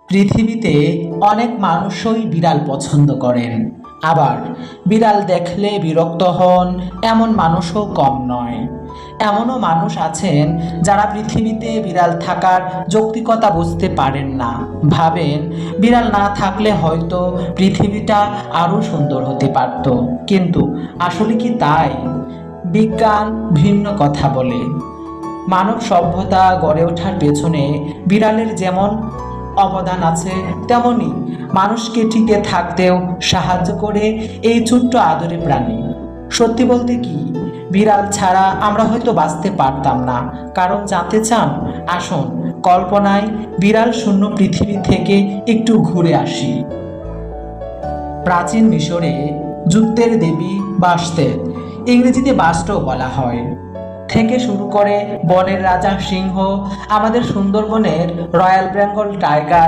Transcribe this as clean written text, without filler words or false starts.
পৃথিবীতে অনেক মানুষই বিড়াল পছন্দ করেন, আবার বিড়াল দেখলে বিরক্ত হন এমন মানুষও কম নয়। এমনও মানুষ আছেন যারা পৃথিবীতে বিড়াল থাকার যৌক্তিকতা বুঝতে পারেন না, ভাবেন বিড়াল না থাকলে হয়তো পৃথিবীটা আরও সুন্দর হতে পারত। কিন্তু আসলে কি তাই? বিজ্ঞান ভিন্ন কথা বলে। মানব সভ্যতা গড়ে ওঠার পেছনে বিড়ালের যেমন অবদান আছে, তেমনি মানুষকে টিকে থাকতেও সাহায্য করে এই ছোট্ট আদরে প্রাণী। সত্যি বলতে কি, বিড়াল ছাড়া আমরা হয়তো বাঁচতে পারতাম না। কারণ জানতে চান? আসুন কল্পনায় বিড়াল শূন্য পৃথিবী থেকে একটু ঘুরে আসি। প্রাচীন মিশরে যুদ্ধের দেবী বাসতেন, ইংরেজিতে বাস্টও বলা হয়, থেকে শুরু করে বনের রাজা সিংহ, আমাদের সুন্দরবনের রয়্যাল বেঙ্গল টাইগার,